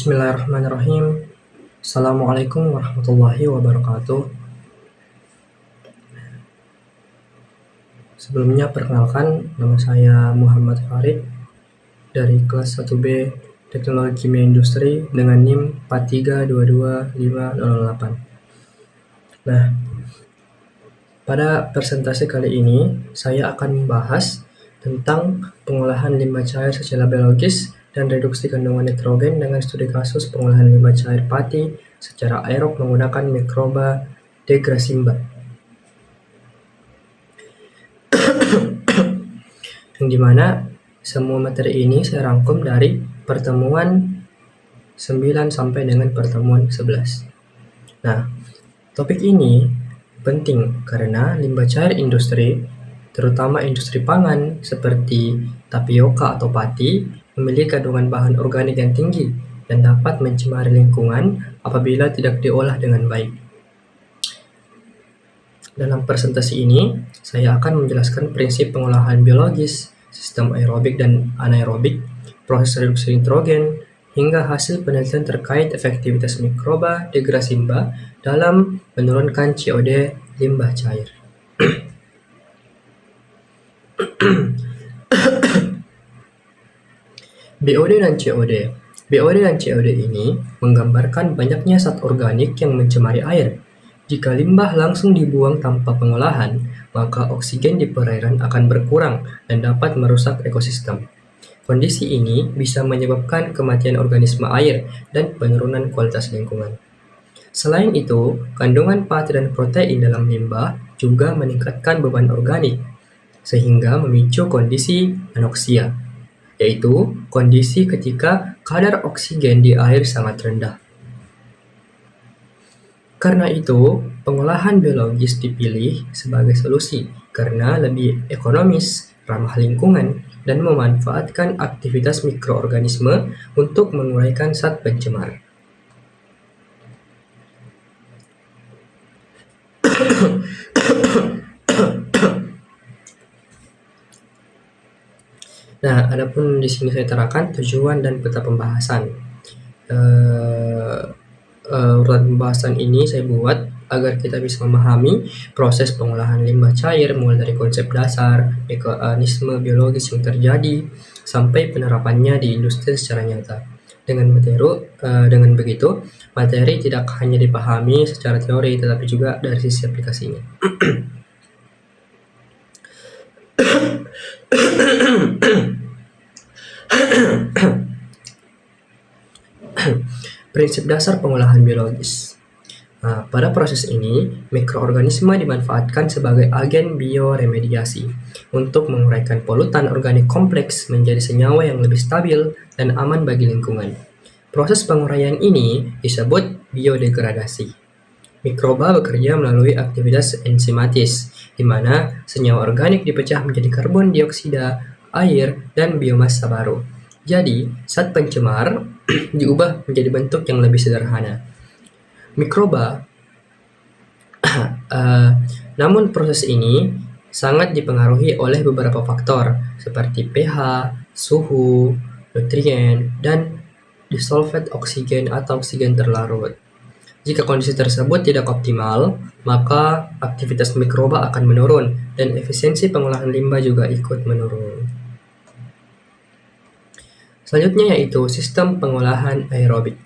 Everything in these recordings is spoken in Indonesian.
Bismillahirrahmanirrahim. Assalamualaikum warahmatullahi wabarakatuh. Sebelumnya perkenalkan, nama saya Muhammad Farid dari kelas 1B Teknologi Kimia Industri dengan NIM 4322508. Nah, pada presentasi kali ini saya akan membahas tentang pengolahan limbah cair secara biologis dan reduksi kandungan nitrogen dengan studi kasus pengolahan limbah cair pati secara aerob menggunakan mikroba Degrasimba. Yang dimana semua materi ini saya rangkum dari pertemuan 9 sampai dengan pertemuan 11. Nah, topik ini penting karena limbah cair industri, terutama industri pangan seperti tapioka atau pati, memiliki kandungan bahan organik yang tinggi dan dapat mencemari lingkungan apabila tidak diolah dengan baik. Dalam presentasi ini, saya akan menjelaskan prinsip pengolahan biologis, sistem aerobik dan anaerobik, proses reduksi nitrogen, hingga hasil penelitian terkait efektivitas mikroba Degrasimba dalam menurunkan COD limbah cair. BOD dan COD. BOD dan COD ini menggambarkan banyaknya zat organik yang mencemari air. Jika limbah langsung dibuang tanpa pengolahan, maka oksigen di perairan akan berkurang dan dapat merusak ekosistem. Kondisi ini bisa menyebabkan kematian organisme air dan penurunan kualitas lingkungan. Selain itu, kandungan pati dan protein dalam limbah juga meningkatkan beban organik, sehingga memicu kondisi anoksia, yaitu kondisi ketika kadar oksigen di air sangat rendah. Karena itu, pengolahan biologis dipilih sebagai solusi karena lebih ekonomis, ramah lingkungan, dan memanfaatkan aktivitas mikroorganisme untuk menguraikan zat pencemar. Nah, adapun di sini saya terangkan tujuan dan peta pembahasan. Urutan pembahasan ini saya buat agar kita bisa memahami proses pengolahan limbah cair mulai dari konsep dasar, mekanisme biologis yang terjadi, sampai penerapannya di industri secara nyata. Dengan begitu, materi tidak hanya dipahami secara teori, tetapi juga dari sisi aplikasinya. Prinsip dasar pengolahan biologis. Nah, pada proses ini, mikroorganisme dimanfaatkan sebagai agen bioremediasi untuk menguraikan polutan organik kompleks menjadi senyawa yang lebih stabil dan aman bagi lingkungan. Proses penguraian ini disebut biodegradasi. Mikroba bekerja melalui aktivitas enzimatis, di mana senyawa organik dipecah menjadi karbon dioksida, air, dan biomasa baru. Jadi, zat pencemar diubah menjadi bentuk yang lebih sederhana. Mikroba, namun proses ini sangat dipengaruhi oleh beberapa faktor seperti pH, suhu, nutrien, dan disolved oksigen atau oksigen terlarut. Jika kondisi tersebut tidak optimal, maka aktivitas mikroba akan menurun dan efisiensi pengolahan limbah juga ikut menurun. Selanjutnya yaitu sistem pengolahan aerobik.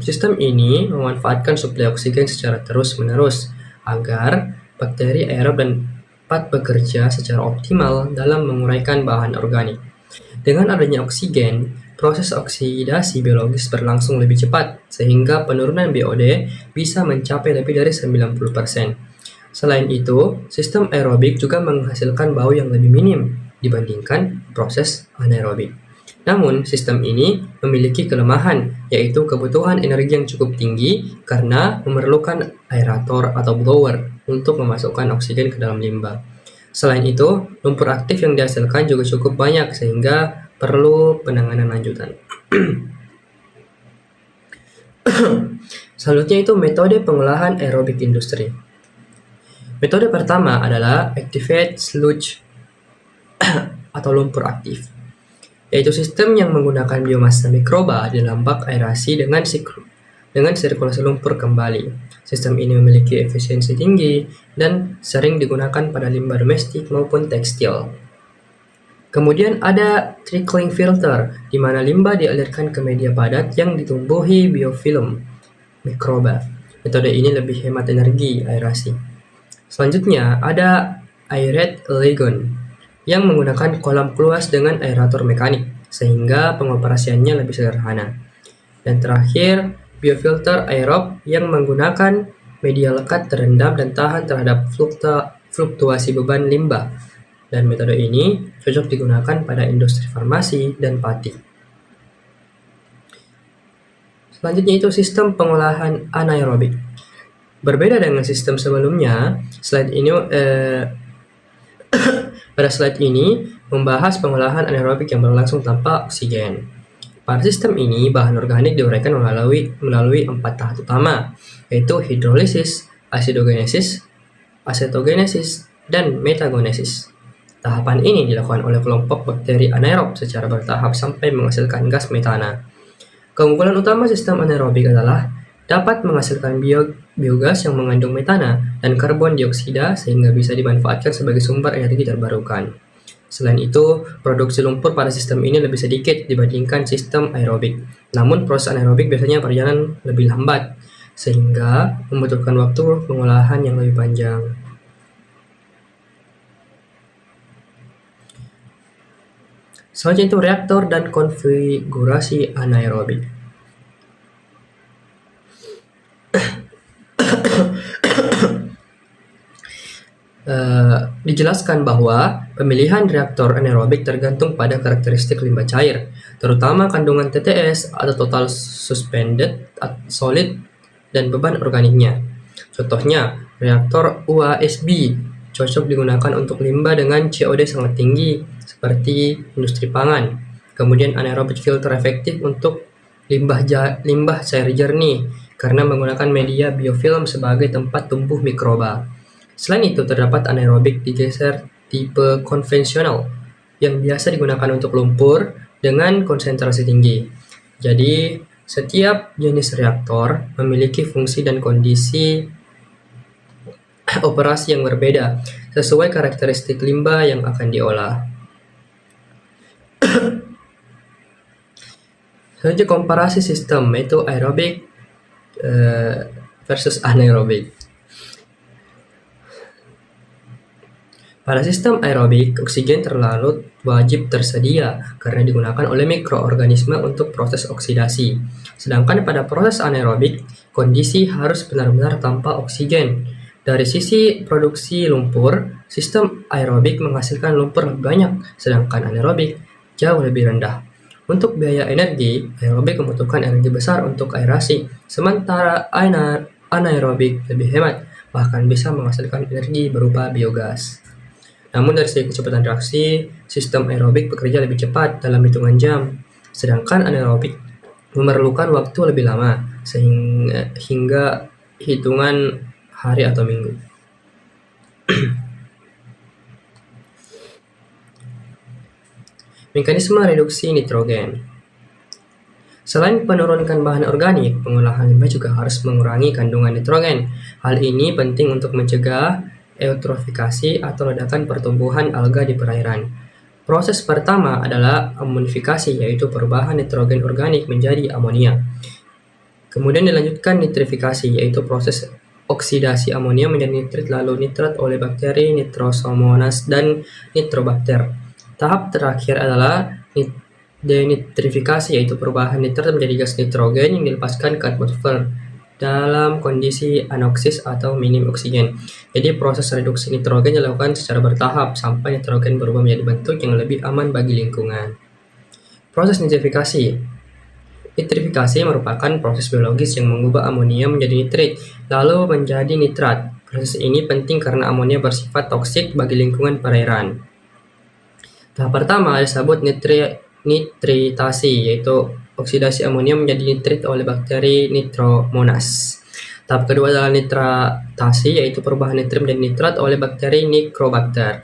Sistem ini memanfaatkan suplai oksigen secara terus-menerus agar bakteri aerob dapat bekerja secara optimal dalam menguraikan bahan organik. Dengan adanya oksigen, proses oksidasi biologis berlangsung lebih cepat, sehingga penurunan BOD bisa mencapai lebih dari 90%. Selain itu, sistem aerobik juga menghasilkan bau yang lebih minim dibandingkan proses anaerobik. Namun, sistem ini memiliki kelemahan, yaitu kebutuhan energi yang cukup tinggi karena memerlukan aerator atau blower untuk memasukkan oksigen ke dalam limbah. Selain itu, lumpur aktif yang dihasilkan juga cukup banyak sehingga perlu penanganan lanjutan. Selanjutnya itu metode pengolahan aerobik industri. Metode pertama adalah activated sludge atau lumpur aktif. yaitu sistem yang menggunakan biomasa mikroba dalam bak aerasi dengan sirkulasi lumpur kembali. Sistem ini memiliki efisiensi tinggi dan sering digunakan pada limbah domestik maupun tekstil. Kemudian ada trickling filter, di mana limbah dialirkan ke media padat yang ditumbuhi biofilm mikroba. Metode ini lebih hemat energi aerasi. Selanjutnya ada aerate lagoon yang menggunakan kolam keluas dengan aerator mekanik sehingga pengoperasiannya lebih sederhana. Dan terakhir, biofilter aerob yang menggunakan media lekat terendam dan tahan terhadap fluktuasi beban limbah. Dan metode ini cocok digunakan pada industri farmasi dan pati. Selanjutnya itu sistem pengolahan anaerobik. Berbeda dengan sistem sebelumnya, pada slide ini membahas pengolahan anaerobik yang berlangsung tanpa oksigen. Pada sistem ini, bahan organik diuraikan melalui 4 tahap utama, yaitu hidrolisis, acidogenesis, acetogenesis, dan metagenesis. Tahapan ini dilakukan oleh kelompok bakteri anaerob secara bertahap sampai menghasilkan gas metana. Keunggulan utama sistem anaerobik adalah dapat menghasilkan biogas yang mengandung metana dan karbon dioksida sehingga bisa dimanfaatkan sebagai sumber energi terbarukan. Selain itu, produksi lumpur pada sistem ini lebih sedikit dibandingkan sistem aerobik. Namun, proses anaerobik biasanya berjalan lebih lambat, sehingga membutuhkan waktu pengolahan yang lebih panjang. Selanjutnya itu reaktor dan konfigurasi anaerobik. Dijelaskan bahwa pemilihan reaktor anaerobik tergantung pada karakteristik limbah cair, terutama kandungan TTS atau total suspended solid dan beban organiknya. Contohnya, reaktor UASB cocok digunakan untuk limbah dengan COD sangat tinggi seperti industri pangan. Kemudian anaerobic filter efektif untuk limbah cair jernih karena menggunakan media biofilm sebagai tempat tumbuh mikroba. Selain itu, terdapat anaerobik digeser tipe konvensional yang biasa digunakan untuk lumpur dengan konsentrasi tinggi. Jadi, setiap jenis reaktor memiliki fungsi dan kondisi operasi yang berbeda sesuai karakteristik limbah yang akan diolah. Selanjutnya komparasi sistem yaitu aerobik versus anaerobik. Pada sistem aerobik, oksigen terlarut wajib tersedia karena digunakan oleh mikroorganisme untuk proses oksidasi. Sedangkan pada proses anaerobik, kondisi harus benar-benar tanpa oksigen. Dari sisi produksi lumpur, sistem aerobik menghasilkan lumpur lebih banyak, sedangkan anaerobik jauh lebih rendah. Untuk biaya energi, aerobik membutuhkan energi besar untuk aerasi, sementara anaerobik lebih hemat, bahkan bisa menghasilkan energi berupa biogas. Namun dari segi kecepatan reaksi, sistem aerobik bekerja lebih cepat dalam hitungan jam, sedangkan anaerobik memerlukan waktu lebih lama, hingga hitungan hari atau minggu. Mekanisme reduksi nitrogen. Selain menurunkan bahan organik, pengolahan limbah juga harus mengurangi kandungan nitrogen. Hal ini penting untuk mencegah eutrofikasi atau ledakan pertumbuhan alga di perairan. Proses pertama adalah amonifikasi, yaitu perubahan nitrogen organik menjadi amonia. Kemudian dilanjutkan nitrifikasi, yaitu proses oksidasi amonia menjadi nitrit lalu nitrat oleh bakteri Nitrosomonas dan Nitrobacter. Tahap terakhir adalah denitrifikasi, yaitu perubahan nitrat menjadi gas nitrogen yang dilepaskan ke atmosfer dalam kondisi anoksis atau minim oksigen. Jadi proses reduksi nitrogen dilakukan secara bertahap sampai nitrogen berubah menjadi bentuk yang lebih aman bagi lingkungan. Proses nitrifikasi. Nitrifikasi merupakan proses biologis yang mengubah amonia menjadi nitrit, lalu menjadi nitrat. Proses ini penting karena amonia bersifat toksik bagi lingkungan perairan. Tahap pertama disebut nitritasi, yaitu oksidasi amonia menjadi nitrit oleh bakteri Nitromonas. Tahap kedua adalah nitratasi, yaitu perubahan nitrit menjadi nitrat oleh bakteri Nitrobacter.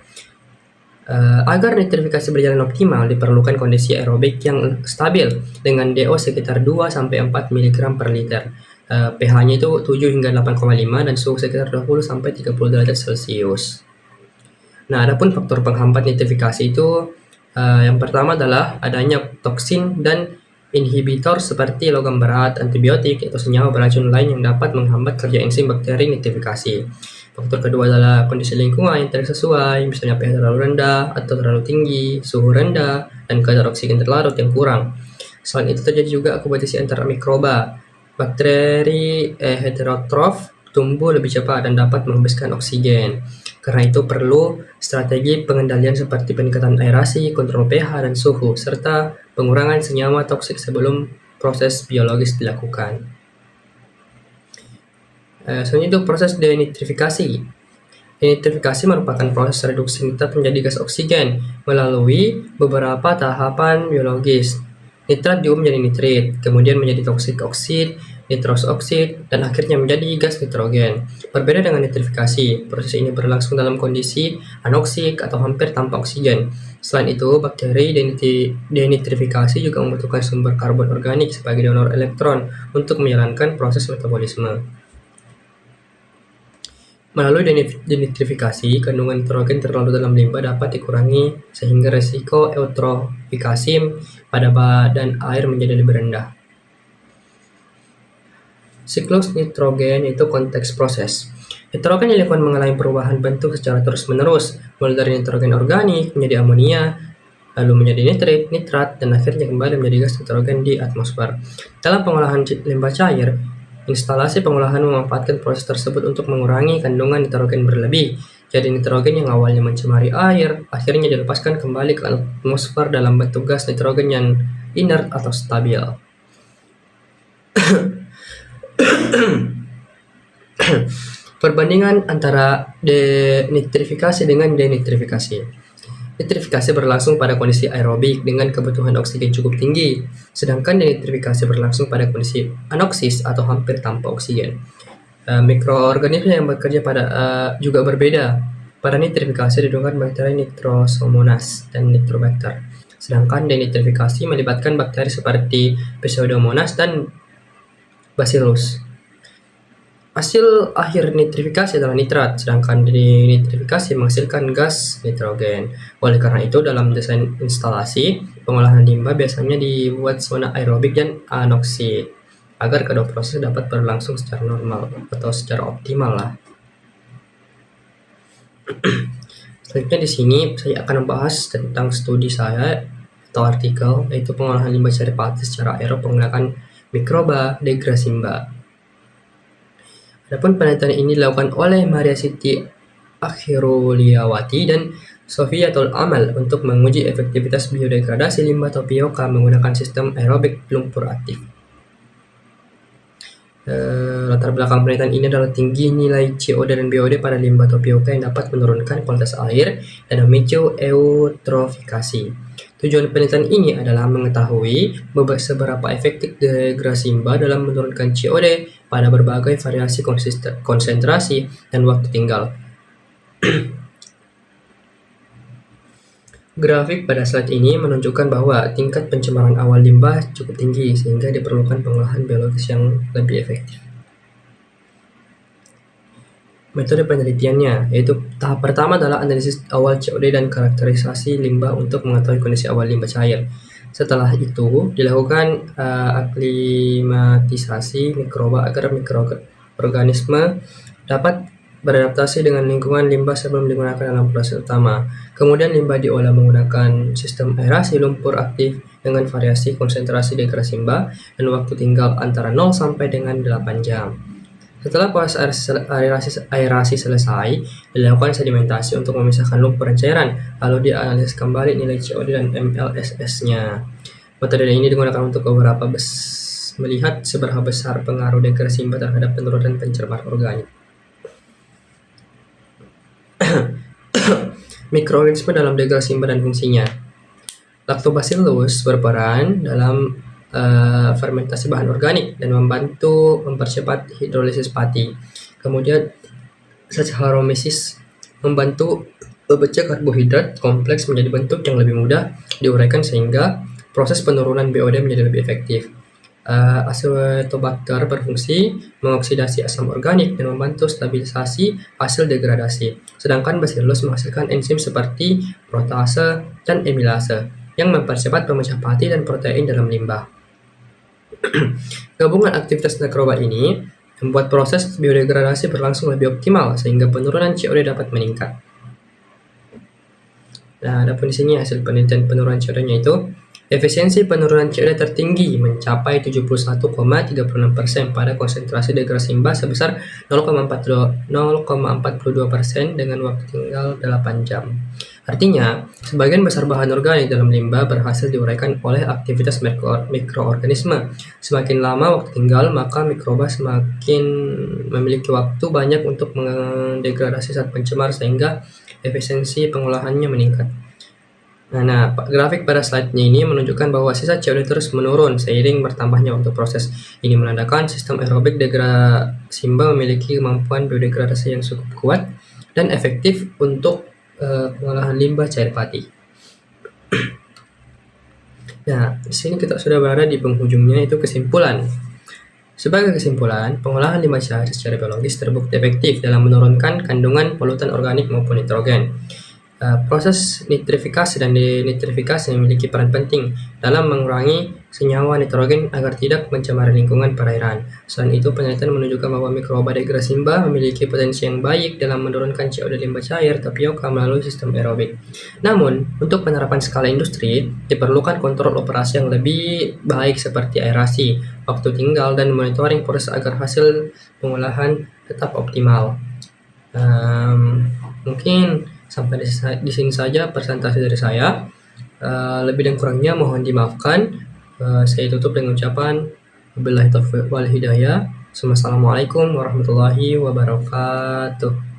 Agar nitrifikasi berjalan optimal, diperlukan kondisi aerobik yang stabil dengan DO sekitar 2-4 mg per liter. pH-nya itu 7 hingga 8,5 dan suhu sekitar 20 sampai 30 derajat Celcius. Nah, adapun faktor penghambat nitrifikasi itu yang pertama adalah adanya toksin dan inhibitor seperti logam berat, antibiotik, atau senyawa beracun lain yang dapat menghambat kerja enzim bakteri nitrifikasi. Faktor kedua adalah kondisi lingkungan yang tidak sesuai, misalnya pH terlalu rendah atau terlalu tinggi, suhu rendah, dan kadar oksigen terlarut yang kurang. Selain itu terjadi juga akubantisi antara mikroba. Bakteri heterotrof tumbuh lebih cepat dan dapat menghabiskan oksigen. Karena itu perlu strategi pengendalian seperti peningkatan aerasi, kontrol pH dan suhu, serta pengurangan senyawa toksik sebelum proses biologis dilakukan. Selanjutnya itu proses denitrifikasi. Denitrifikasi merupakan proses reduksi nitrat menjadi gas oksigen melalui beberapa tahapan biologis. Nitrat diubah menjadi nitrit, kemudian menjadi toksik oksid, nitros oksid, dan akhirnya menjadi gas nitrogen. Berbeda dengan nitrifikasi, proses ini berlangsung dalam kondisi anoksik atau hampir tanpa oksigen. Selain itu, bakteri denitrifikasi juga membutuhkan sumber karbon organik sebagai donor elektron untuk menjalankan proses metabolisme. Melalui denitrifikasi, kandungan nitrogen terlalu dalam limbah dapat dikurangi sehingga resiko eutrofikasi pada badan air menjadi lebih rendah. Siklus nitrogen itu konteks proses. Nitrogen di lingkungan mengalami perubahan bentuk secara terus-menerus, mulai dari nitrogen organik menjadi amonia, lalu menjadi nitrit, nitrat, dan akhirnya kembali menjadi gas nitrogen di atmosfer. Dalam pengolahan limbah cair, instalasi pengolahan memanfaatkan proses tersebut untuk mengurangi kandungan nitrogen berlebih. Jadi nitrogen yang awalnya mencemari air, akhirnya dilepaskan kembali ke atmosfer dalam bentuk gas nitrogen yang inert atau stabil. Perbandingan antara denitrifikasi dengan denitrifikasi. Nitrifikasi berlangsung pada kondisi aerobik dengan kebutuhan oksigen cukup tinggi, sedangkan denitrifikasi berlangsung pada kondisi anoksis atau hampir tanpa oksigen. Mikroorganisme yang bekerja juga berbeda. Pada nitrifikasi didukung bakteri Nitrosomonas dan Nitrobacter, sedangkan denitrifikasi melibatkan bakteri seperti Pseudomonas dan Bacillus. Hasil akhir nitrifikasi adalah nitrat, sedangkan denitrifikasi menghasilkan gas nitrogen. Oleh karena itu, dalam desain instalasi, pengolahan limbah biasanya dibuat zona aerobik dan anoksik, agar kedua proses dapat berlangsung secara normal atau secara optimal lah. Selanjutnya di sini saya akan membahas tentang studi saya atau artikel, yaitu pengolahan limbah cair pati secara aerob menggunakan mikroba Degrasimba. Adapun penelitian ini dilakukan oleh Maria Siti Akhiruliawati dan Sofiatul Amal untuk menguji efektivitas biodegradasi limbah tapioka menggunakan sistem aerobik lumpur aktif. Latar belakang penelitian ini adalah tinggi nilai COD dan BOD pada limbah tapioka yang dapat menurunkan kualitas air dan memicu eutrofikasi. Tujuan penelitian ini adalah mengetahui seberapa efektif Degrasimba dalam menurunkan COD pada berbagai variasi konsentrasi dan waktu tinggal. Grafik pada slide ini menunjukkan bahwa tingkat pencemaran awal limbah cukup tinggi sehingga diperlukan pengolahan biologis yang lebih efektif. Metode penelitiannya, yaitu tahap pertama adalah analisis awal COD dan karakterisasi limbah untuk mengetahui kondisi awal limbah cair. Setelah itu, dilakukan aklimatisasi mikroba agar mikroorganisme dapat beradaptasi dengan lingkungan limbah sebelum digunakan dalam proses utama. Kemudian limbah diolah menggunakan sistem aerasi lumpur aktif dengan variasi konsentrasi Degrasimba dan waktu tinggal antara 0 sampai dengan 8 jam. Setelah proses aerasi selesai, dilakukan sedimentasi untuk memisahkan lumpur dan cairan, lalu dianalisis kembali nilai COD dan MLSS-nya. Metode ini digunakan untuk melihat seberapa besar pengaruh Degrasimba terhadap penurunan pencemaran organik. Mikroorganisme dalam Degrasimba dan fungsinya. Lactobacillus berperan dalam fermentasi bahan organik dan membantu mempercepat hidrolisis pati. Kemudian Saccharomyces membantu Memecah karbohidrat kompleks menjadi bentuk yang lebih mudah diuraikan sehingga proses penurunan BOD menjadi lebih efektif. Acetobacter berfungsi mengoksidasi asam organik dan membantu stabilisasi hasil degradasi. Sedangkan Bacillus menghasilkan enzim seperti protase dan amilase yang mempercepat pemecah pati dan protein dalam limbah. Gabungan aktivitas mikroba ini membuat proses biodegradasi berlangsung lebih optimal sehingga penurunan COD dapat meningkat. Nah, adapun di sini hasil penelitian penurunan COD-nya itu efisiensi penurunan COD tertinggi mencapai 71,36% pada konsentrasi degrasi limbah sebesar 0,42% dengan waktu tinggal 8 jam. Artinya, sebagian besar bahan organik dalam limbah berhasil diuraikan oleh aktivitas mikroorganisme. Semakin lama waktu tinggal, maka mikroba semakin memiliki waktu banyak untuk mendegradasi zat pencemar sehingga efisiensi pengolahannya meningkat. Nah, grafik pada slide-nya ini menunjukkan bahwa sisa COD terus menurun seiring bertambahnya waktu proses. Ini menandakan sistem aerobik degrasimbah memiliki kemampuan biodegradasi yang cukup kuat dan efektif untuk pengolahan limbah cair pati. Nah, di sini kita sudah berada di penghujungnya, itu kesimpulan. Sebagai kesimpulan, pengolahan limbah cair secara biologis terbukti efektif dalam menurunkan kandungan polutan organik maupun nitrogen. Proses nitrifikasi dan denitrifikasi memiliki peran penting dalam mengurangi senyawa nitrogen agar tidak mencemari lingkungan perairan. Selain itu, penelitian menunjukkan bahwa mikroba degrasi limbah memiliki potensi yang baik dalam menurunkan COD limbah cair tapioka melalui sistem aerobik. Namun, untuk penerapan skala industri, diperlukan kontrol operasi yang lebih baik seperti aerasi, waktu tinggal, dan monitoring proses agar hasil pengolahan tetap optimal. Mungkin sampai di sini saja presentasi dari saya. Lebih dan kurangnya mohon dimaafkan. Saya tutup dengan ucapan wabillahi taufiq wal hidayah. Assalamualaikum warahmatullahi wabarakatuh.